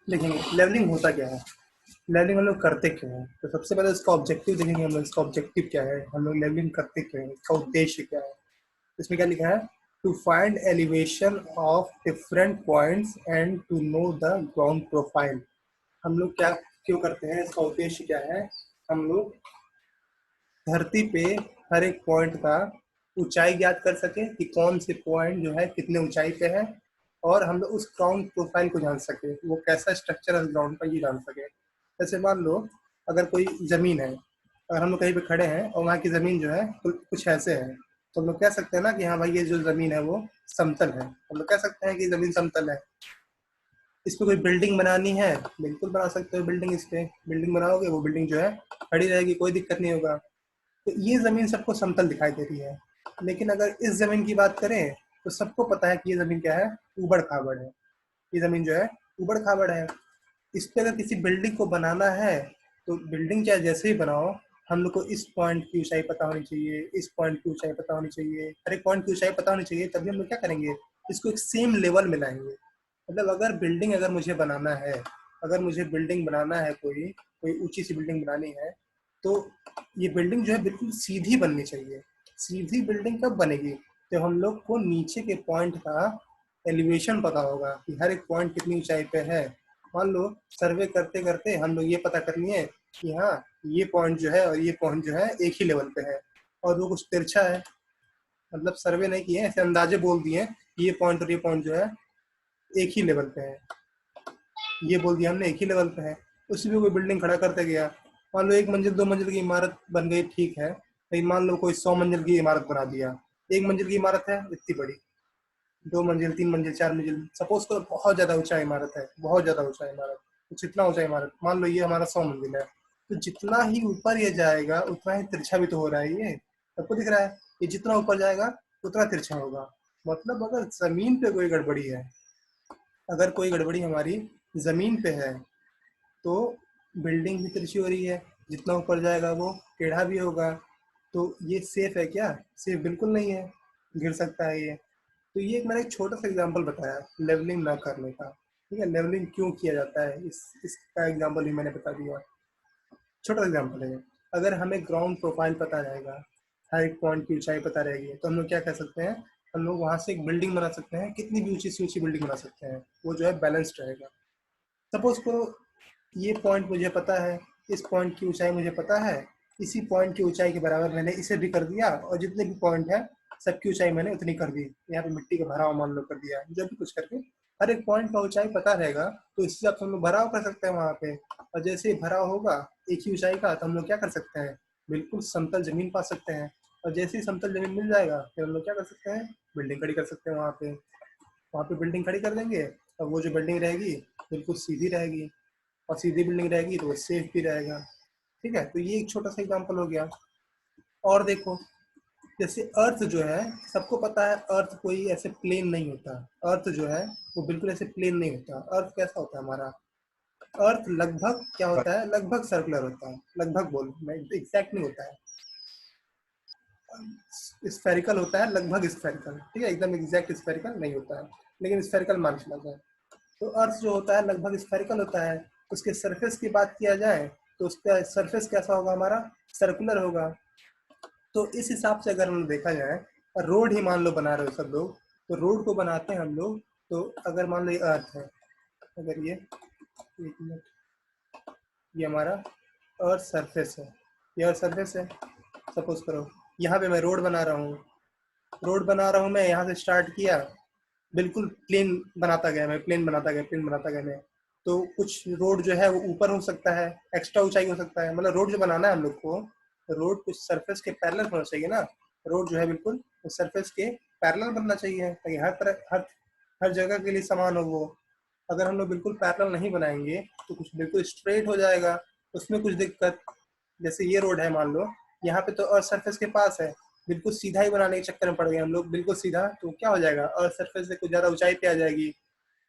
देखेंगे लेवलिंग होता क्या है, लेवलिंग हम लोग करते क्यों हैं। तो सबसे पहले इसका ऑब्जेक्टिव देखेंगे हम लोग, इसका ऑब्जेक्टिव क्या है, हम लोग लेवलिंग करते क्यों हैं, इसका उद्देश्य क्या है। इसमें क्या लिखा है, to find elevation of different points and to know the ground profile. हम लोग क्या क्यों करते हैं, इसका उद्देश्य क्या है। हम लोग धरती पे हर एक पॉइंट का ऊंचाई ज्ञात कर सके कि कौन से पॉइंट जो है कितने ऊंचाई पे है, और हम लोग उस ग्राउंड प्रोफाइल को जान सके, वो कैसा स्ट्रक्चर है ग्राउंड का ये जान सके। जैसे मान लो अगर कोई ज़मीन है, अगर हम लोग कहीं पे खड़े हैं और वहाँ की ज़मीन जो है कुछ ऐसे है, तो हम लोग कह सकते हैं ना कि हाँ भाई ये जो ज़मीन है वो समतल है। हम लोग कह सकते हैं कि ज़मीन समतल है। इस पे कोई बिल्डिंग बनानी है, बिल्कुल बना सकते हो बिल्डिंग। इस पे बिल्डिंग बनाओगे, वो बिल्डिंग जो है खड़ी रहेगी, कोई दिक्कत नहीं होगा। तो ये ज़मीन सबको समतल दिखाई दे रही है। लेकिन अगर इस ज़मीन की बात करें तो सबको पता है कि ये ज़मीन क्या है, ऊबड़ खाबड़ है। ये ज़मीन जो है ऊबड़ खाबड़ है। इस पे अगर किसी बिल्डिंग को बनाना है तो बिल्डिंग चाहे जैसे ही बनाओ, हम लोग को इस पॉइंट की ऊंचाई पता होनी चाहिए, इस पॉइंट की ऊंचाई पता होनी चाहिए, हर एक पॉइंट की ऊंचाई पता होनी चाहिए, तभी हम लोग क्या करेंगे, इसको एक सेम लेवल में लाएंगे। मतलब अगर बिल्डिंग अगर मुझे बनाना है, अगर मुझे बिल्डिंग बनाना है, कोई कोई ऊंची सी बिल्डिंग बनानी है, तो ये बिल्डिंग जो है बिल्कुल सीधी बननी चाहिए। सीधी बिल्डिंग कब बनेगी, तो हम लोग को नीचे के पॉइंट का एलिवेशन पता होगा कि हर एक पॉइंट कितनी ऊंचाई पे है। मान लो सर्वे करते करते हम लोग ये पता कर लिए कि हाँ ये पॉइंट जो है और ये पॉइंट जो है एक ही लेवल पे है, और वो कुछ तिरछा है। मतलब सर्वे नहीं किए, ऐसे अंदाजे बोल दिए कि ये पॉइंट और ये पॉइंट जो है एक ही लेवल पे है। ये बोल दिया हमने एक ही लेवल पे है, उसी पे कोई बिल्डिंग खड़ा करते गया। मान लो 1 मंजिल 2 मंजिल की इमारत बन गई, ठीक है, लेकिन मान लो कोई 100 मंजिल की इमारत बना दिया। 1 मंजिल की इमारत है इतनी बड़ी, 2 मंजिल 3 मंजिल 4 मंजिल, सपोज करो बहुत ज्यादा ऊंचा इमारत है, बहुत ज्यादा ऊंचा इमारत। तो जितना ऊंचा इमारत, मान लो ये हमारा 100 मंजिल है, तो जितना ही ऊपर ये जाएगा उतना ही तिरछा भी तो हो रहा है। ये सबको दिख रहा है, ये जितना ऊपर जाएगा उतना तिरछा होगा। मतलब अगर जमीन पे कोई गड़बड़ी है, अगर कोई गड़बड़ी हमारी जमीन पे है, तो बिल्डिंग भी तिरछी हो रही है, जितना ऊपर जाएगा वो टेढ़ा भी होगा। तो ये सेफ है क्या, सेफ बिल्कुल नहीं है, गिर सकता है ये। तो ये एक मैंने एक छोटा सा एग्जांपल बताया लेवलिंग ना करने का। ठीक है, लेवलिंग क्यों किया जाता है इसका एग्जांपल भी मैंने बता दिया। छोटा एग्जांपल है, अगर हमें ग्राउंड प्रोफाइल पता रहेगा, हर एक पॉइंट की ऊंचाई पता रहेगी, तो हम लोग क्या कर सकते हैं, हम लोग वहां से एक बिल्डिंग बना सकते हैं, कितनी भी ऊंची से ऊंची बिल्डिंग बना सकते हैं, वो जो है बैलेंस्ड रहेगा। सपोज करो ये पॉइंट मुझे पता है, इस पॉइंट की ऊंचाई मुझे पता है, इसी पॉइंट की ऊंचाई के बराबर मैंने इसे भी कर दिया, और जितने भी पॉइंट है सबकी ऊंचाई मैंने उतनी कर दी। यहाँ पे मिट्टी का भराव मान लो कर दिया, जो भी कुछ करके हर एक पॉइंट का ऊंचाई पता रहेगा, तो इस हिसाब से हम लोग भराव कर सकते हैं वहां पे। और जैसे ही भराव होगा एक ही ऊंचाई का, तो हम लोग क्या कर सकते हैं, बिल्कुल समतल जमीन पा सकते हैं। और जैसे ही समतल जमीन मिल जाएगा, फिर हम लोग क्या कर सकते हैं, बिल्डिंग खड़ी कर सकते हैं वहाँ पे। वहाँ पे बिल्डिंग खड़ी कर देंगे, और वो जो बिल्डिंग रहेगी बिल्कुल सीधी रहेगी, और सीधी बिल्डिंग रहेगी तो वो सेफ भी रहेगा। ठीक है, तो ये एक छोटा सा एग्जांपल हो गया। और देखो, जैसे अर्थ जो है, सबको पता है अर्थ कोई ऐसे प्लेन नहीं होता। अर्थ जो है वो बिल्कुल ऐसे प्लेन नहीं होता। अर्थ कैसा होता है हमारा, अर्थ लगभग क्या होता है, लगभग सर्कुलर होता है। लगभग बोल, मैं एग्जैक्ट नहीं होता है, स्फेरिकल होता है, लगभग स्फेरिकल। ठीक है, एकदम एग्जैक्ट स्फेरिकल नहीं होता है, लेकिन स्फेरिकल मान चला जाए। तो अर्थ जो होता है लगभग स्फेरिकल होता है। उसके सरफेस की बात किया जाए तो उसका सरफेस कैसा होगा हमारा, सर्कुलर होगा। तो इस हिसाब से अगर हम देखा जाए, और रोड ही मान लो बना रहे हो सब लोग, तो रोड को बनाते हैं हम लोग, तो अगर मान लो ये अर्थ है, अगर ये, एक मिनट, ये हमारा अर्थ सरफेस है, ये अर्थ सरफेस है। सपोज करो यहाँ पे मैं रोड बना रहा हूँ, रोड बना रहा हूँ मैं, यहाँ से स्टार्ट किया, बिल्कुल प्लेन बनाता गया मैं, प्लेन बनाता गया, प्लेन बनाता गया मैं। तो कुछ रोड जो है वो ऊपर हो सकता है, एक्स्ट्रा ऊंचाई हो सकता है। मतलब रोड जो बनाना है हम लोग को, रोड कुछ सरफेस के पैरेलल होना चाहिए ना। रोड जो है बिल्कुल सरफेस के पैरेलल बनना चाहिए, ताकि हर तरह हर जगह के लिए समान हो वो। अगर हम लोग बिल्कुल पैरेलल नहीं बनाएंगे तो कुछ बिल्कुल स्ट्रेट हो जाएगा, उसमें कुछ दिक्कत। जैसे ये रोड है मान लो, यहाँ पे तो अर्थ सरफेस के पास है, बिल्कुल सीधा ही बनाने के चक्कर में पड़ गए हम लोग, बिल्कुल सीधा, तो क्या हो जाएगा, अर्थ सरफेस से कुछ ज्यादा ऊंचाई पे आ जाएगी।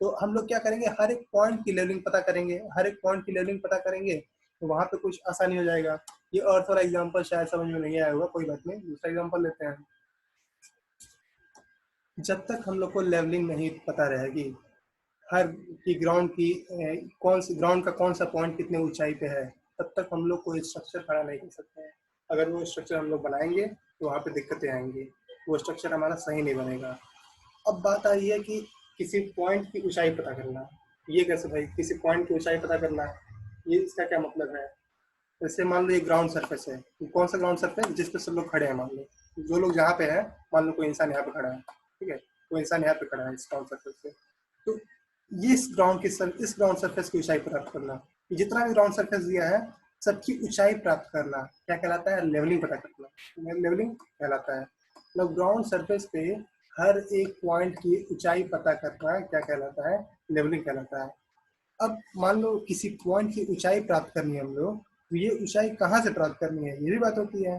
तो हम लोग क्या करेंगे, हर एक पॉइंट की लेवलिंग पता करेंगे, हर एक पॉइंट की लेवलिंग पता करेंगे, तो वहां पे कुछ आसानी हो जाएगा। ये अर्थ वाला एग्जाम्पल शायद समझ में नहीं आया होगा, कोई बात नहीं, दूसरा एग्जाम्पल लेते हैं। जब तक हम लोग को लेवलिंग नहीं पता रहेगी, हर की ग्राउंड की कौन सी ग्राउंड का कौन सा पॉइंट कितने ऊंचाई पे है, तब तक हम लोग कोई स्ट्रक्चर खड़ा नहीं कर सकते हैं। अगर वो स्ट्रक्चर हम लोग बनाएंगे तो वहाँ पे दिक्कतें आएंगी, वो स्ट्रक्चर हमारा सही नहीं बनेगा। अब बात आई है कि किसी पॉइंट की ऊंचाई पता करना। ये कैसे भाई, किसी पॉइंट की ऊंचाई पता करना, ये इसका क्या मतलब है? जैसे मान लो ये ग्राउंड सरफेस है, तो कौन सा ग्राउंड सरफेस जिस पे सब लोग खड़े हैं, मान लो जो लोग जहाँ पे हैं, मान लो कोई इंसान यहाँ पे खड़ा है, ठीक है, कोई इंसान यहाँ पे खड़ा है इस ग्राउंड सरफेस पे, तो ये इस ग्राउंड सरफेस की ऊंचाई प्राप्त करना, जितना भी ग्राउंड सरफेस दिया है सबकी ऊंचाई प्राप्त करना क्या कहलाता है? लेवलिंग पता करना, लेवलिंग कहलाता है। मतलब ग्राउंड सरफेस पे हर एक पॉइंट की ऊंचाई पता करना क्या कहलाता है? लेवलिंग कहलाता है। अब मान लो किसी पॉइंट की ऊंचाई प्राप्त करनी है हम लोग, तो ये ऊंचाई कहाँ से प्राप्त करनी है, ये भी बात होती है।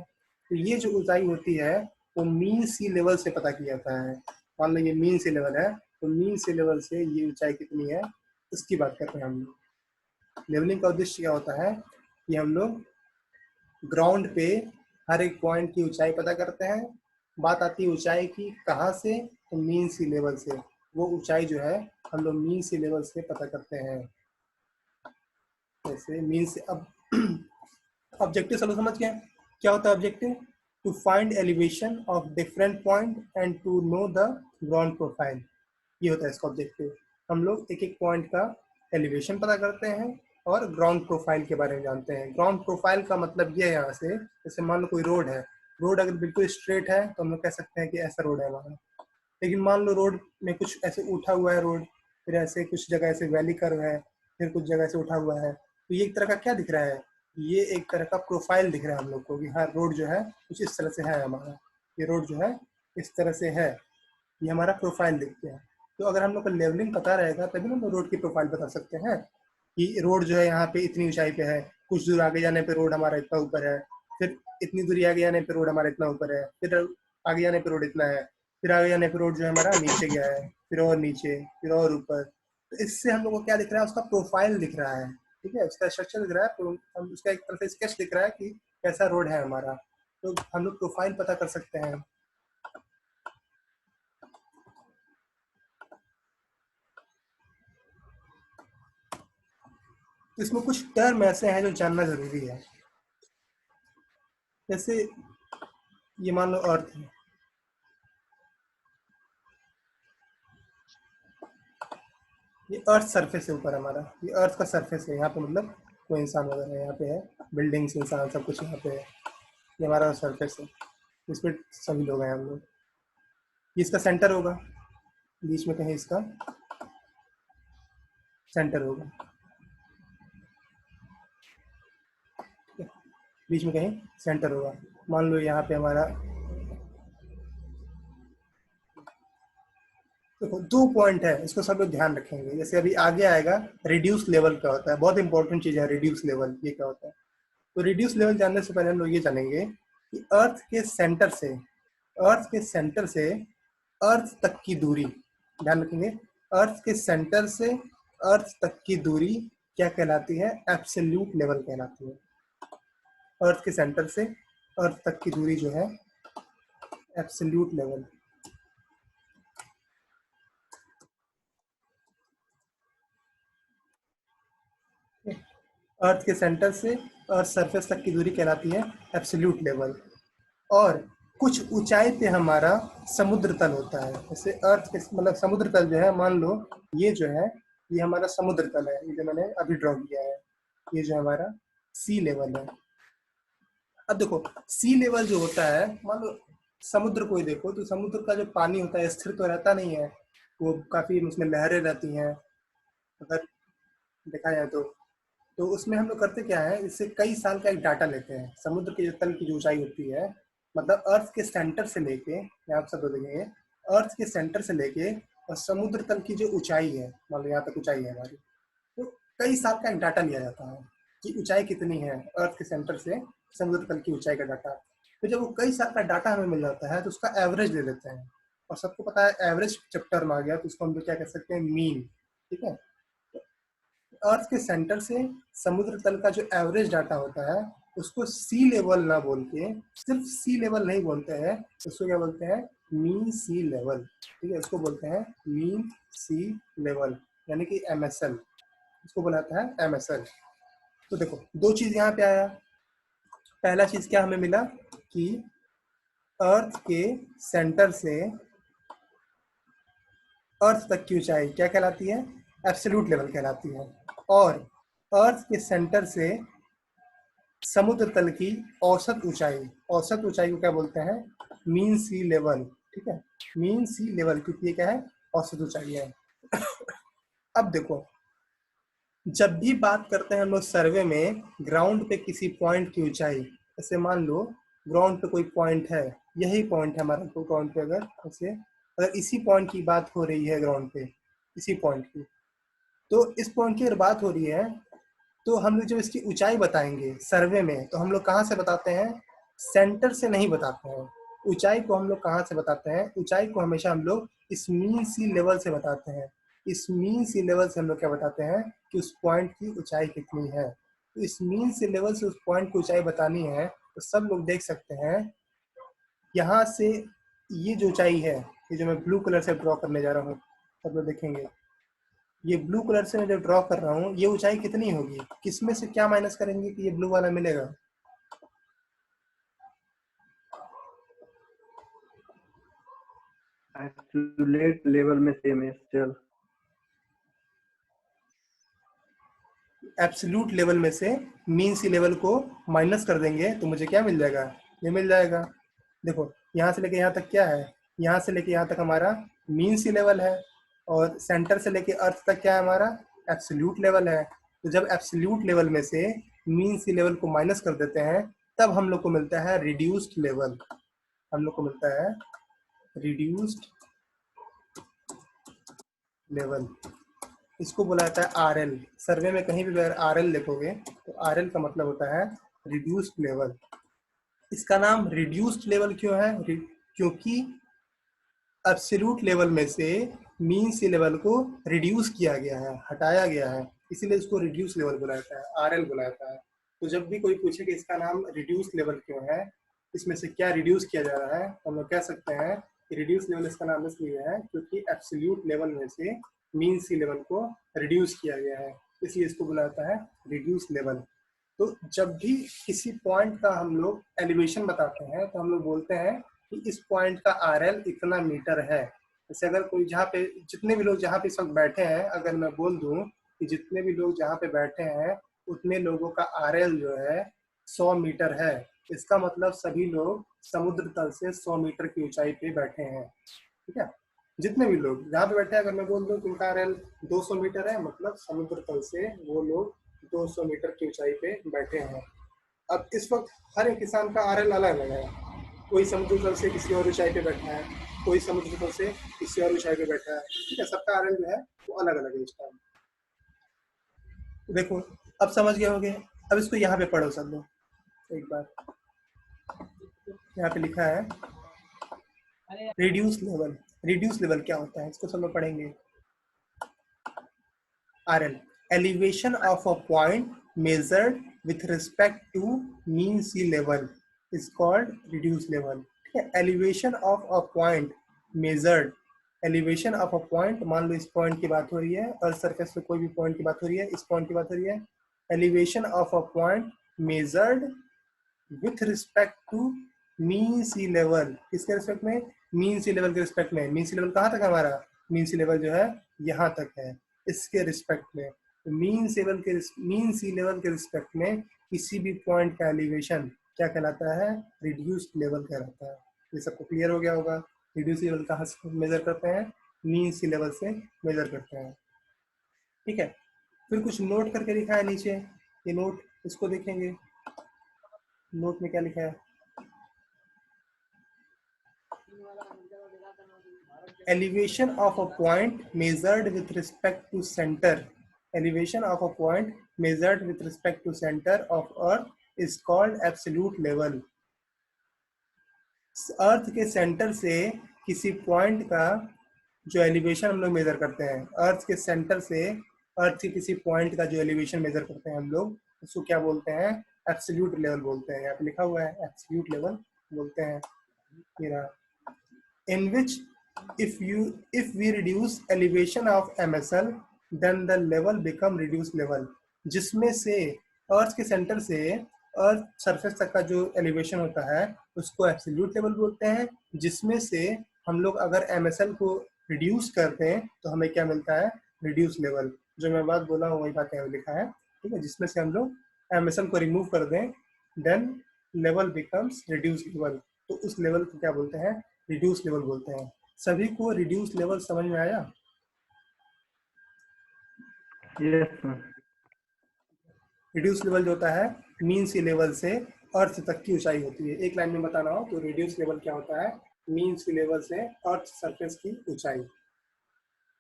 तो ये जो ऊंचाई होती है वो मीन सी लेवल से पता किया जाता है। मान लो ये मीन सी लेवल है, तो मीन सी लेवल से ये ऊंचाई कितनी है उसकी बात करते हैं हम लोग। लेवलिंग का उद्देश्य क्या होता है कि हम लोग ग्राउंड पे हर एक पॉइंट की ऊंचाई पता करते हैं। बात आती है ऊंचाई की कहाँ से, तो मीन सी लेवल से। वो ऊंचाई जो है हम लोग मीन सी लेवल से पता करते हैं। जैसे मीन से अब ऑब्जेक्टिव चलो समझ गए क्या होता है objective? To find elevation of different point and to know the ground profile, ये होता है इसका ऑब्जेक्टिव। हम लोग एक एक पॉइंट का एलिवेशन पता करते हैं और ग्राउंड प्रोफाइल के बारे में जानते हैं। ग्राउंड प्रोफाइल का मतलब ये है यहाँ से, जैसे मान लो कोई रोड है, रोड अगर बिल्कुल स्ट्रेट है तो हम लोग कह सकते हैं कि ऐसा रोड है हमारा। लेकिन मान लो रोड में कुछ ऐसे उठा हुआ है रोड, फिर ऐसे कुछ जगह ऐसे वैली कर्व है, फिर कुछ जगह से उठा हुआ है, तो ये एक तरह का क्या दिख रहा है? ये एक तरह का प्रोफाइल दिख रहा है हम लोग को कि हाँ रोड जो है कुछ इस तरह से है हमारा, ये रोड जो है इस तरह से है, ये हमारा प्रोफाइल दिखते हैं। तो अगर हम लोग को लेवलिंग पता रहेगा तभी ना हम रोड की प्रोफाइल बता सकते हैं कि रोड जो है यहाँ पे इतनी ऊंचाई पे है, कुछ दूर आगे जाने पे रोड हमारा इतना ऊपर है, फिर इतनी दूरी आगे जाने पे रोड हमारा इतना ऊपर है, फिर आगे जाने पे रोड इतना है, फिर आगे जाने पे रोड जो है हमारा नीचे गया है, फिर और नीचे, फिर और ऊपर। तो इससे हम लोग को क्या दिख रहा है? उसका प्रोफाइल दिख रहा है, ठीक है, उसका स्ट्रक्चर दिख रहा है, तो हम उसका एक तरह से स्केच दिख रहा है कि कैसा रोड है हमारा। तो हम लोग प्रोफाइल पता कर सकते हैं। तो इसमें कुछ टर्म ऐसे हैं जो जानना जरूरी है। जैसे ये मान लो अर्थ है, ये अर्थ सरफेस है ऊपर हमारा, ये अर्थ का सरफेस है, यहाँ पे मतलब कोई इंसान वगैरह यहाँ पे है, बिल्डिंग्स इंसान सब कुछ यहाँ पे है, ये हमारा सरफेस है, इस पर सभी लोग हैं हम लोग। ये इसका सेंटर होगा, बीच में कहीं इसका सेंटर होगा, बीच में कहीं सेंटर होगा। मान लो यहाँ पे हमारा देखो दो पॉइंट है, इसको सब लोग ध्यान रखेंगे। जैसे अभी आगे आएगा रिड्यूस लेवल क्या होता है, बहुत इंपॉर्टेंट चीज है रिड्यूस लेवल, ये क्या होता है? तो रिड्यूस लेवल जानने से पहले हम लोग ये जानेंगे कि अर्थ के सेंटर से अर्थ तक की दूरी, ध्यान रखेंगे, अर्थ के सेंटर से अर्थ तक की दूरी क्या कहलाती है? एब्सोल्यूट लेवल कहलाती है। अर्थ के सेंटर से अर्थ तक की दूरी जो है एब्सोल्यूट लेवल। अर्थ के सेंटर से अर्थ सरफेस तक की दूरी कहलाती है एब्सोल्यूट लेवल। और कुछ ऊंचाई पे हमारा समुद्र तल होता है। जैसे अर्थ के मतलब समुद्र तल जो है, मान लो ये जो है ये हमारा समुद्र तल है, ये जो मैंने अभी ड्रॉ किया है, ये जो हमारा सी लेवल है। अब देखो सी लेवल जो होता है, मान लो समुद्र को ही देखो, तो समुद्र का जो पानी होता है स्थिर तो रहता नहीं है, वो काफी उसमें लहरें रहती हैं अगर देखा जाए तो उसमें हम लोग करते क्या है, इससे कई साल का एक डाटा लेते हैं। समुद्र के जो तल की जो ऊंचाई होती है, मतलब अर्थ के सेंटर से लेके, यहाँ आप सब देखेंगे, अर्थ के सेंटर से लेके और समुद्र तल की जो ऊंचाई है, मान लो यहाँ तक ऊंचाई है हमारी, तो कई साल का एक डाटा लिया जाता है कि ऊंचाई कितनी है अर्थ के सेंटर से समुद्र तल की ऊंचाई का डाटा। तो जब वो कई साल का डाटा हमें मिल जाता है तो उसका एवरेज ले लेते हैं, और सबको पता है एवरेज जब टर्म आ गया तो उसको हम लोग क्या कह सकते हैं? मीन, ठीक है। अर्थ के सेंटर से समुद्र तल का जो एवरेज डाटा होता है उसको सी लेवल ना बोल के, सिर्फ सी लेवल नहीं बोलते हैं, उसको क्या बोलते हैं? मीन सी लेवल, ठीक है, उसको बोलते हैं मीन सी लेवल। यानी कि MSL, इसको बुलाता है MSL। तो देखो दो चीज यहाँ पे आया। पहला चीज क्या हमें मिला कि अर्थ के सेंटर से अर्थ तक की ऊंचाई क्या कहलाती है, एब्सोल्यूट लेवल कहलाती है। और अर्थ के सेंटर से समुद्र तल की औसत ऊंचाई, औसत ऊंचाई को क्या बोलते हैं, मीन सी लेवल। ठीक है, मीन सी लेवल, क्योंकि ये क्या है, औसत ऊंचाई है। अब देखो, जब भी बात करते हैं हम लोग सर्वे में ग्राउंड पे किसी पॉइंट की ऊंचाई, जैसे मान लो ग्राउंड पे कोई पॉइंट है, यही पॉइंट है हमारा ग्राउंड पे, अगर इसी पॉइंट की बात हो रही है ग्राउंड पे, इसी पॉइंट की, तो इस पॉइंट की अगर बात हो रही है तो हम लोग जब इसकी ऊंचाई बताएंगे सर्वे में, तो हम लोग कहाँ से बताते हैं, सेंटर से नहीं बताते हैं। ऊंचाई को हम लोग कहाँ से बताते हैं, ऊंचाई को हमेशा हम लोग इस मीन सी लेवल से बताते हैं। इस मीन सी लेवल से हम लोग क्या बताते हैं कि उस पॉइंट की ऊंचाई कितनी है। तो इस मीन सी लेवल से उस पॉइंट की ऊंचाई बतानी है, तो सब लोग देख सकते हैं यहाँ से ये जो ऊंचाई है, ये जो मैं ब्लू कलर से ड्रॉ करने जा रहा हूँ, सब लोग देखेंगे ये ब्लू कलर से मैं जो ड्रॉ कर रहा हूँ ये ऊंचाई कितनी होगी, किसमें से क्या माइनस करेंगे कि ये ब्लू वाला मिलेगा। एब्सोल्यूट लेवल में से चल, एब्सोल्यूट लेवल में से मीन सी लेवल को माइनस कर देंगे तो मुझे क्या मिल जाएगा, ये मिल जाएगा। देखो यहाँ से लेके यहाँ तक क्या है, यहाँ से लेके यहाँ तक हमारा मीन सी लेवल है, और सेंटर से लेके अर्थ तक क्या है हमारा, एब्सोल्यूट लेवल है। तो जब एब्सोल्यूट लेवल में से मीन सी लेवल को माइनस कर देते हैं तब हम लोग को मिलता है रिड्यूस्ड लेवल। हम लोग को मिलता है रिड्यूस्ड लेवल। इसको बोला जाता है आरएल। सर्वे में कहीं भी अगर आरएल लिखोगे तो आरएल का मतलब होता है रिड्यूस्ड लेवल। इसका नाम रिड्यूस्ड लेवल क्यों है, क्योंकि एब्सोल्यूट लेवल में से मीन सी लेवल को रिड्यूस किया गया है, हटाया गया है, इसीलिए इसको रिड्यूस लेवल बोला जाता है, आरएल बोला जाता है। तो जब भी कोई पूछे कि इसका नाम रिड्यूस लेवल क्यों है, इसमें से क्या रिड्यूस किया जा रहा है, तो हम लोग कह सकते हैं कि रिड्यूस लेवल इसका नाम इसलिए है क्योंकि एब्सोल्यूट लेवल में से मीन सी लेवल को रिड्यूस किया गया है, इसलिए इसको बोला जाता है रिड्यूस लेवल। तो जब भी किसी पॉइंट का हम लोग एलिवेशन बताते हैं तो हम लोग बोलते हैं कि इस पॉइंट का आरएल इतना मीटर है। जैसे अगर कोई जहाँ पे, जितने भी लोग जहाँ पे इस वक्त बैठे हैं, अगर मैं बोल दूं कि जितने भी लोग जहाँ पे बैठे हैं उतने लोगों का आरएल जो है 100 मीटर है, इसका मतलब सभी लोग समुद्र तल से 100 मीटर की ऊंचाई पे बैठे हैं। ठीक है, जितने भी लोग जहाँ पे बैठे हैं, अगर मैं बोल दूं कि उनका आरएल 200 मीटर है, मतलब समुद्र तल से वो लोग 200 मीटर की ऊंचाई पे बैठे हैं। अब इस वक्त हर एक किसान का आरएल अलग अलग है, कोई समुद्र तल से किसी और ऊंचाई पे बैठा है, कोई समुद्र तल से किसी और ऊंचाई पे बैठा है। ठीक है, सबका आरएल जो है वो अलग अलग है इस टाइम। देखो अब समझ गए होंगे। अब इसको यहाँ पे पढ़ो सब लोग एक बार। यहाँ पे लिखा है रिड्यूस लेवल। रिड्यूस लेवल क्या होता है इसको सब लोग पढ़ेंगे। RL, elevation of a point measured with respect to mean sea level is called reduced level. elevation of a point measured, elevation of a point, मान लो इस पॉइंट की बात हो रही है, अर्थ सरफेस पे कोई भी पॉइंट की बात हो रही है, इस पॉइंट की बात हो रही है। elevation of a point measured with respect to mean sea level, किसके रिस्पेक्ट में, मीन सी लेवल के रिस्पेक्ट में। मीन सी लेवल कहाँ तक है हमारा, मीन सी लेवल जो है यहाँ तक है, इसके रिस्पेक्ट में। तो मीन सी लेवल के रिस्पेक्ट में किसी भी पॉइंट का एलिवेशन क्या कहलाता है, रिड्यूस्ड लेवल कहलाता है। ये सबको क्लियर हो गया होगा। रिड्यूस लेवल कहाँ से मेजर करते हैं, मीन सी लेवल से मेजर करते हैं। ठीक है, फिर कुछ नोट करके लिखा है नीचे, ये नोट, इसको देखेंगे। नोट में क्या लिखा है, elevation of a point measured with respect to center, elevation of a point measured with respect to center of earth is called absolute level। अर्थ के सेंटर से किसी पॉइंट का जो एलिवेशन हम लोग मेजर करते हैं, अर्थ के सेंटर से अर्थ के किसी पॉइंट का जो एलिवेशन मेजर करते हैं हम लोग, उसको क्या बोलते हैं, एब्सोल्यूट लेवल बोलते हैं। यहाँ पे लिखा हुआ है एब्सोल्यूट लेवल बोलते हैं। in which if we reduce elevation of MSL then the level become reduce level, जिसमें से अर्थ के सेंटर से अर्थ सरफेस तक का जो एलिवेशन होता है उसको एब्सोल्यूट लेवल बोलते हैं, जिसमें से हम लोग अगर MSL को रिड्यूस करते हैं तो हमें क्या मिलता है, रिड्यूस लेवल। जो मैं बात बोला हूँ वही बात यहाँ लिखा है, ठीक है। जिसमें से हम लोग MSL को रिमूव कर दें, then level becomes reduce level, तो उस लेवल को क्या बोलते हैं, रिड्यूस लेवल बोलते हैं। सभी को रिड्यूस लेवल समझ में आया? Yes sir. रिड्यूस लेवल जो होता है मीन सी लेवल से अर्थ तक की ऊंचाई होती है। एक लाइन में बताना हो तो रिड्यूस लेवल क्या होता है, मीन सी लेवल से अर्थ सरफेस की ऊंचाई।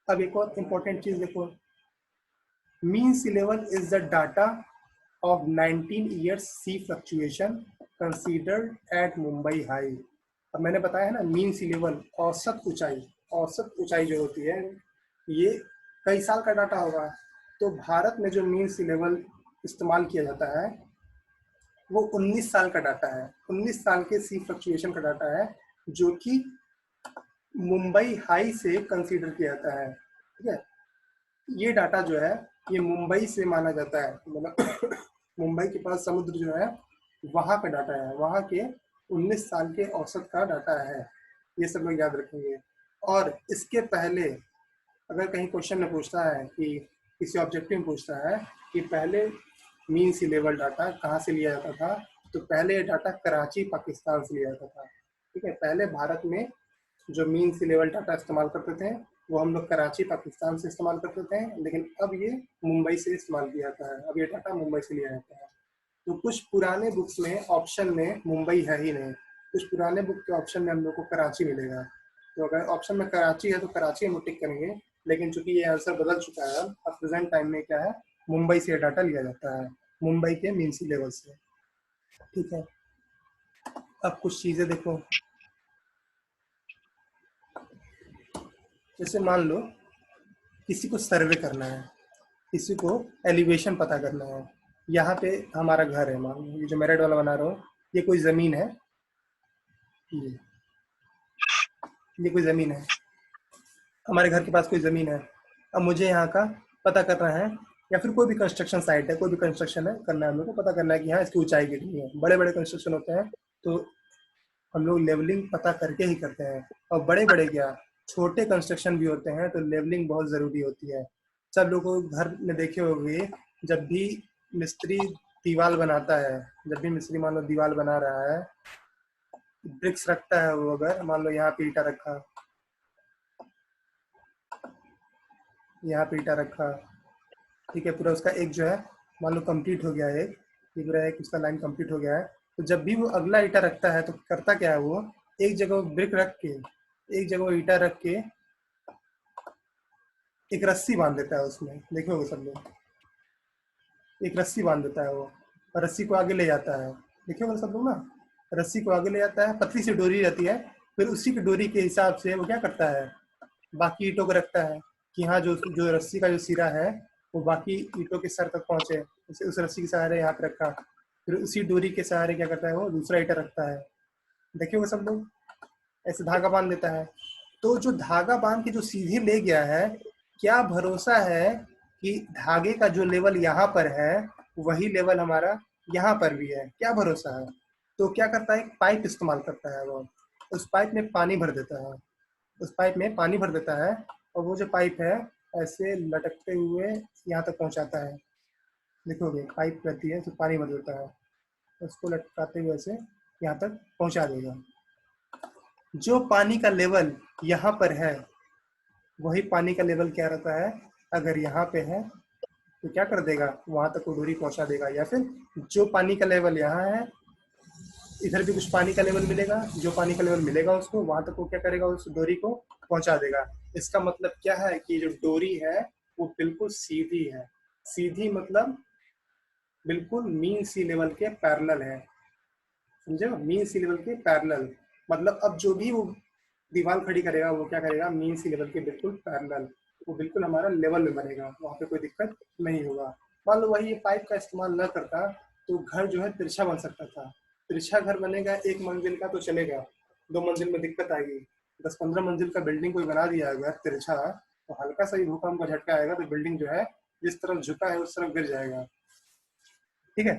अब एक और इम्पोर्टेंट चीज देखो, mean sea level is the data of 19 years sea fluctuation considered at Mumbai high. अब मैंने बताया है ना, मीन सी लेवल औसत ऊंचाई, औसत ऊंचाई जो होती है ये कई साल का डाटा होगा। तो भारत में जो मीन सी लेवल इस्तेमाल किया जाता है वो 19 साल का डाटा है, 19 साल के सी फ्लक्चुएशन का डाटा है, जो कि मुंबई हाई से कंसीडर किया जाता है, ठीक है। ये डाटा जो है ये मुंबई से माना जाता है, मतलब मुंबई के पास समुद्र जो है वहाँ का डाटा है, वहाँ के 19 साल के औसत का डाटा है, ये सब लोग याद रखेंगे। और इसके पहले अगर कहीं क्वेश्चन में पूछता है कि किसी ऑब्जेक्टिव में पूछता है कि पहले मीन सी लेवल डाटा कहाँ से लिया जाता था, तो पहले ये डाटा कराची पाकिस्तान से लिया जाता था, ठीक है। पहले भारत में जो मीन सी लेवल डाटा इस्तेमाल करते थे वो हम लोग कराची पाकिस्तान से इस्तेमाल करते थे, लेकिन अब ये मुंबई से इस्तेमाल किया जाता है, अब ये डाटा मुंबई से लिया जाता है। तो कुछ पुराने बुक्स में ऑप्शन में मुंबई है ही नहीं, कुछ पुराने बुक के ऑप्शन में हम लोग को कराची मिलेगा। तो अगर ऑप्शन में कराची है तो कराची हम टिक करेंगे, लेकिन चूंकि ये आंसर बदल चुका है, अब प्रेजेंट टाइम में क्या है, मुंबई से डाटा लिया जाता है, मुंबई के मीन सी लेवल से, ठीक है। अब कुछ चीज़ें देखो, जैसे मान लो किसी को सर्वे करना है, किसी को एलिवेशन पता करना है। यहाँ पे हमारा घर है, मान लो ये जो मैं रेड वाला बना रहा हूँ ये कोई ज़मीन है, ये कोई ज़मीन है, हमारे घर के पास कोई ज़मीन है। अब मुझे यहाँ का पता करना है, या फिर कोई भी कंस्ट्रक्शन साइट है, कोई भी कंस्ट्रक्शन है करना है, हम लोग को पता करना है कि हाँ इसकी ऊंचाई कितनी है। बड़े बड़े कंस्ट्रक्शन होते हैं तो हम लोग लेवलिंग पता करके ही करते हैं, और बड़े बड़े क्या छोटे कंस्ट्रक्शन भी होते हैं तो लेवलिंग बहुत ज़रूरी होती है। सब लोगों को घर में देखे होंगे, जब भी मिस्त्री दीवार बनाता है, जब भी मिस्त्री मान लो दीवार बना रहा है, ब्रिक्स रखता है वो, अगर मान लो यहाँ पे ईटा रखा, यहाँ पे ईटा रखा, ठीक है, पूरा उसका एक जो है मान लो कंप्लीट हो गया है, ये पूरा एक उसका लाइन कंप्लीट हो गया है। तो जब भी वो अगला ईटा रखता है तो करता क्या है, वो एक जगह ब्रिक रख के, एक जगह ईटा रख के एक रस्सी बांध देता है उसमें, देखोगे सब लोग, एक रस्सी बांध देता है वो, और रस्सी को आगे ले जाता है, देखोगे सब लोग ना, रस्सी को आगे ले जाता है, पतली सी डोरी रहती है, फिर उसी की डोरी के हिसाब से वो क्या करता है, बाकी ईंटों को रखता है कि हाँ जो जो रस्सी का जो सिरा है वो बाकी ईंटों के सर तक पहुंचे, उस रस्सी के सहारे यहाँ पे रखा, फिर उसी डोरी के सहारे क्या करता है वो दूसरा ईटा रखता है, देखिए सब लोग ऐसे धागा बांध देता है। तो जो धागा बांध के जो सीधे ले गया है, क्या भरोसा है कि धागे का जो लेवल यहाँ पर है वही लेवल हमारा यहाँ पर भी है, क्या भरोसा है। तो क्या करता है, पाइप इस्तेमाल करता है वो, उस पाइप में पानी भर देता है, उस पाइप में पानी भर देता है, और वो जो पाइप है ऐसे लटकते हुए यहाँ तक पहुँचाता है, देखोगे पाइप रहती है तो पानी भर देता है, उसको लटकाते हुए ऐसे यहाँ तक पहुँचा देगा। जो पानी का लेवल यहाँ पर है वही पानी का लेवल क्या रहता है, अगर यहाँ पे है तो क्या कर देगा, वहां तक वो डोरी पहुंचा देगा, या फिर जो पानी का लेवल यहाँ है इधर भी कुछ पानी का लेवल मिलेगा, जो पानी का लेवल मिलेगा उसको वहां तक वो क्या करेगा, उस डोरी को पहुंचा देगा। इसका मतलब क्या है कि जो डोरी है वो बिल्कुल सीधी है, सीधी मतलब बिल्कुल मीन सी लेवल के पैरेलल है, समझे, मीन सी लेवल के पैरेलल, मतलब अब जो भी वो दीवार खड़ी करेगा वो क्या करेगा, मीन सी लेवल के बिल्कुल पैरेलल, वो बिल्कुल हमारा लेवल में बनेगा, वहाँ पे कोई दिक्कत नहीं होगा। मान लो वही ये पाइप का इस्तेमाल न करता तो घर जो है तिरछा बन सकता था, तिरछा घर बनेगा एक मंजिल का तो चलेगा, दो मंजिल में दिक्कत आएगी, 10-15 मंजिल का बिल्डिंग कोई बना दिया अगर तिरछा तो हल्का सा भी भूकंप का झटका आएगा तो बिल्डिंग जो है जिस तरफ झुका है उस तरफ गिर जाएगा। ठीक है,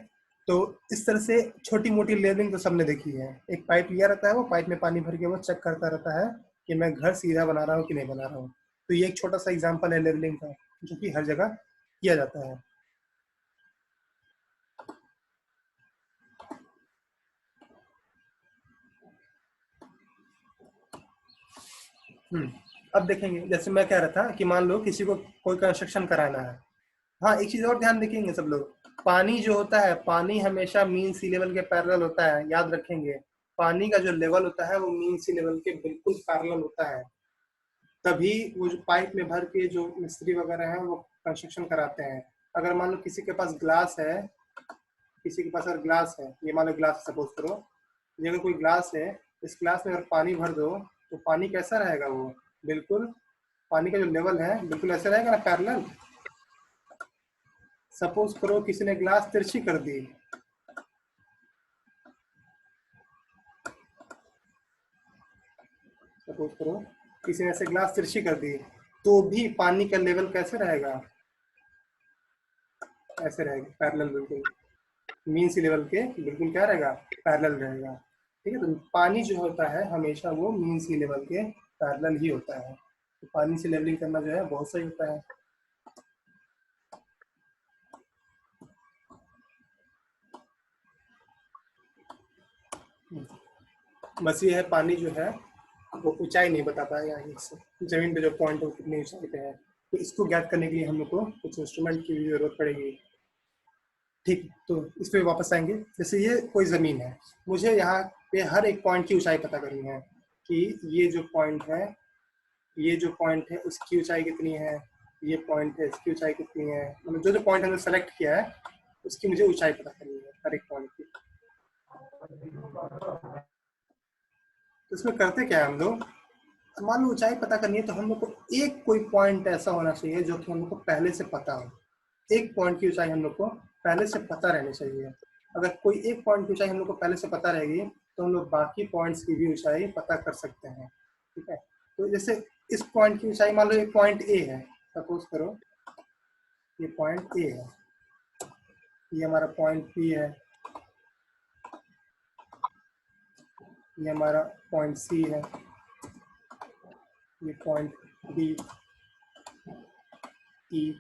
तो इस तरह से छोटी मोटी लेवलिंग तो सबने देखी है। एक पाइप लिया रहता है, वो पाइप में पानी भर के वो चेक करता रहता है कि मैं घर सीधा बना रहा हूँ कि नहीं बना रहा हूँ। तो ये एक छोटा सा एग्जाम्पल है लेवलिंग का, जो कि हर जगह किया जाता है। अब देखेंगे, जैसे मैं कह रहा था कि मान लो किसी को कोई कंस्ट्रक्शन कराना है। हाँ, एक चीज और ध्यान रखेंगे सब लोग, पानी जो होता है, पानी हमेशा मीन सी लेवल के पैरेलल होता है, याद रखेंगे। पानी का जो लेवल होता है वो मीन सी लेवल के बिल्कुल पैरेलल होता है, तभी वो जो पाइप में भर के जो मिस्त्री वगैरह हैं वो कंस्ट्रक्शन कराते हैं। अगर मान लो किसी के पास ग्लास है, किसी के पास अगर ग्लास है, ये मान लो ग्लास सपोज करो, ये अगर कोई ग्लास है, इस ग्लास में अगर पानी भर दो तो पानी कैसा रहेगा, वो बिल्कुल पानी का जो लेवल है बिल्कुल ऐसे रहेगा ना, पैरेलल। सपोज करो किसी ने ग्लास तिरछी कर दी, सपोज करो किसी ने ऐसे ग्लास तिरछी कर दी, तो भी पानी का लेवल कैसे रहेगा, ऐसे रहेगा, पैरेलल, बिल्कुल मीन सी लेवल के बिल्कुल क्या रहेगा, पैरेलल रहेगा। ठीक है, तो पानी जो होता है हमेशा वो मीन सी लेवल के पैरेलल ही होता है। तो पानी से लेवलिंग करना जो है बहुत सही होता है। बस ये है, पानी जो है वो ऊंचाई नहीं बता पाएगा इससे, जमीन पे जो पॉइंट है वो कितनी ऊंचाई पे है। तो इसको ज्ञात करने के लिए हम लोग को कुछ इंस्ट्रूमेंट की भी जरूरत पड़ेगी। ठीक है, तो इस पे वापस आएंगे। जैसे ये कोई ज़मीन है, मुझे यहाँ पे हर एक पॉइंट की ऊंचाई पता करनी है कि ये जो पॉइंट है, ये जो पॉइंट है उसकी ऊंचाई कितनी है, ये पॉइंट है इसकी ऊंचाई कितनी है, मतलब जो जो पॉइंट हमने सेलेक्ट किया है उसकी मुझे ऊंचाई पता करनी है हर एक पॉइंट की। तो इसमें करते क्या है हम लोग, मान लो ऊंचाई पता करनी है तो हम लोग को एक कोई पॉइंट ऐसा होना चाहिए जो कि हम लोग को पहले से पता हो। एक पॉइंट की ऊंचाई हम लोग को पहले से पता रहनी चाहिए। अगर कोई एक पॉइंट की ऊंचाई हम लोग को पहले से पता रहेगी तो हम लोग बाकी पॉइंट्स की भी ऊंचाई पता कर सकते हैं। ठीक है, तो जैसे इस पॉइंट की ऊंचाई, मान लो ये पॉइंट ए है, सपोज करो ये पॉइंट ए है, ये हमारा पॉइंट बी है, ये हमारा पॉइंट सी है, ये पॉइंट डी ई।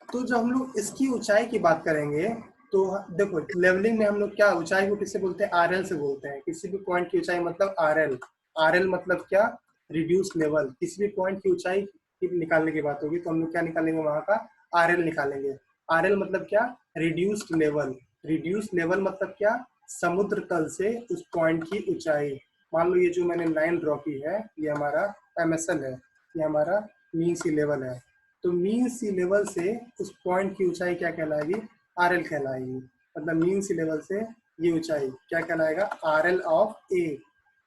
तो जब हम लोग इसकी ऊंचाई की बात करेंगे तो देखो, लेवलिंग में हम लोग क्या ऊंचाई को किससे बोलते हैं, आरएल से बोलते हैं। किसी भी पॉइंट की ऊंचाई मतलब आरएल। आरएल मतलब क्या, रिड्यूस लेवल। किसी भी पॉइंट की ऊंचाई की निकालने की बात होगी तो हम लोग क्या निकालेंगे, वहां का आरएल निकालेंगे। आरएल मतलब क्या, रिड्यूस्ड लेवल। रिड्यूस लेवल मतलब क्या, समुद्र तल से उस पॉइंट की ऊंचाई। मान लो ये जो मैंने लाइन ड्रॉ की है ये हमारा एमएसएल है, ये हमारा मीन सी लेवल है। तो मीन सी लेवल से उस पॉइंट की ऊंचाई क्या कहलाएगी, आरएल कहलाएगी। मतलब मीन सी लेवल से ये ऊंचाई क्या कहलाएगा, RL of A.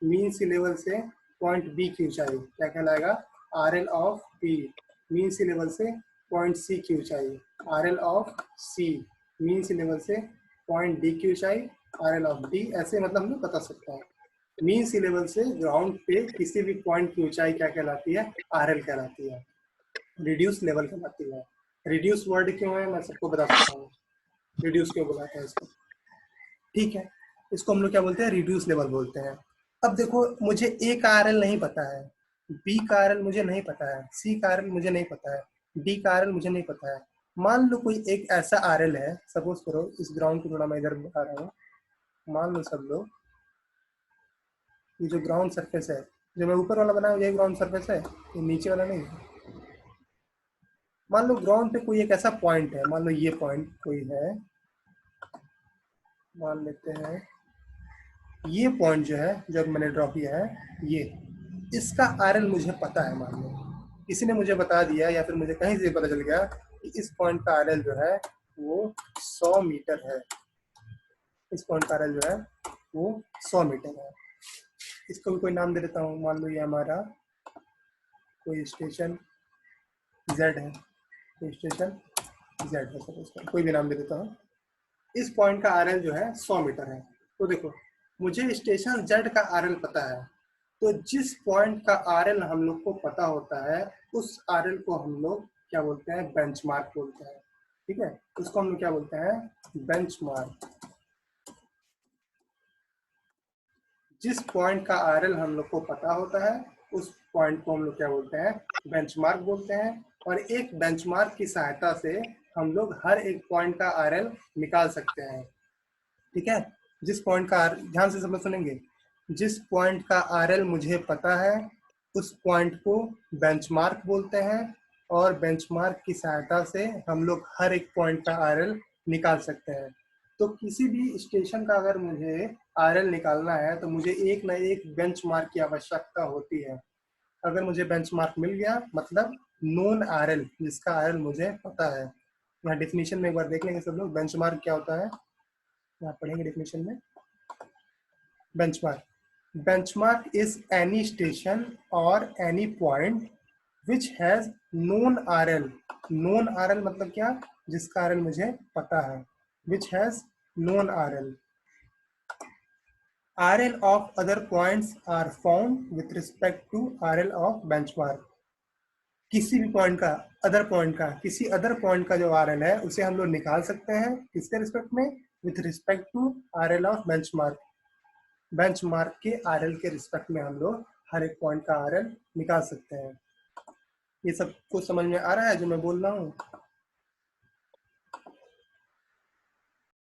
Mean sea level से पॉइंट बी की ऊंचाई क्या कहलाएगा, RL of B. Mean sea level से पॉइंट सी की ऊंचाई, RL of C. Mean sea level से पॉइंट डी की ऊंचाई, आरएल ऑफ डी। ऐसे मतलब हम लोग बता सकते हैं। मीन सी लेवल से ग्राउंड पे किसी भी पॉइंट की ऊंचाई क्या कहलाती है, आरएल कहलाती है। रिड्यूस लेवल कहलाती है। रिड्यूस वर्ड क्यों है मैं सबको बता सकता हूँ, रिड्यूस क्यों बुलाते हैं इसको। ठीक है, इसको हम लोग क्या बोलते हैं, रिड्यूस लेवल बोलते हैं। अब देखो, मुझे ए का आरएल नहीं पता है, बी का आरएल मुझे नहीं पता है, सी का आरएल मुझे नहीं पता है, डी का आरएल मुझे नहीं पता है। मान लो कोई एक ऐसा आरएल है, सपोज करो इस ग्राउंड को थोड़ा मैं इधर बता रहा हूँ। मान लो सब लोग, ये जो ग्राउंड सरफेस है, जो मैं ऊपर वाला बनाया ये ग्राउंड सरफेस है, ये नीचे वाला नहीं है। मान लो ग्राउंड पे कोई एक ऐसा पॉइंट है, मान लो ये पॉइंट कोई है, मान लेते हैं ये पॉइंट जो है जो मैंने ड्रॉ किया है ये, इसका आरएल मुझे पता है। मान लो किसी ने मुझे बता दिया या फिर मुझे कहीं से पता चल गया कि इस पॉइंट का आरएल जो है वो 100 मीटर है। इस पॉइंट का आरएल जो है वो 100 मीटर है। इसको भी कोई नाम दे देता हूँ। मान लो ये हमारा कोई स्टेशन जेड है, कोई स्टेशन जेड है, सपोज कोई भी नाम दे देता हूँ। इस पॉइंट का आरएल जो है 100 मीटर है। तो देखो, मुझे स्टेशन जेड का आरएल पता है, तो जिस पॉइंट का आरएल हम लोग को पता होता है उस आरएल को हम लोग क्या बोलते हैं, बेंचमार्क बोलते हैं। ठीक है, उसको हम लोग क्या बोलते हैं, बेंचमार्क। जिस पॉइंट का आरएल हम लोग को पता होता है उस पॉइंट को हम लोग क्या बोलते हैं, बेंचमार्क बोलते हैं। और एक बेंचमार्क की सहायता से हम लोग हर एक पॉइंट का आरएल निकाल सकते हैं। ठीक है, जिस पॉइंट का ध्यान से सब लोग सुनेंगे, जिस पॉइंट का आरएल मुझे पता है उस पॉइंट को बेंचमार्क बोलते हैं, और बेंचमार्क की सहायता से हम लोग हर एक पॉइंट का आरएल निकाल सकते हैं। तो किसी भी स्टेशन का अगर मुझे आरएल निकालना है तो मुझे एक ना एक बेंचमार्क की आवश्यकता होती है। अगर मुझे बेंचमार्क मिल गया मतलब नोन आरएल, जिसका आरएल मुझे पता है। यहाँ डिफिनीशन में एक बार देख लेंगे सब लोग, बेंचमार्क क्या होता है, यहाँ पढ़ेंगे डिफिनीशन में। benchmark is any station or any point which has known RL। known RL मतलब क्या, जिसका RL मुझे पता है, which has known RL। RL of other points are found with respect to RL of benchmark। किसी भी point का, other point का, किसी अदर पॉइंट का जो RL है उसे हम लोग निकाल सकते हैं किसके रिस्पेक्ट में, with respect to RL of benchmark. Benchmark के आरएल के रिस्पेक्ट में हम लोग हर एक पॉइंट का आरएल निकाल सकते हैं। ये सब कुछ समझ में आ रहा है जो मैं बोल रहा हूँ?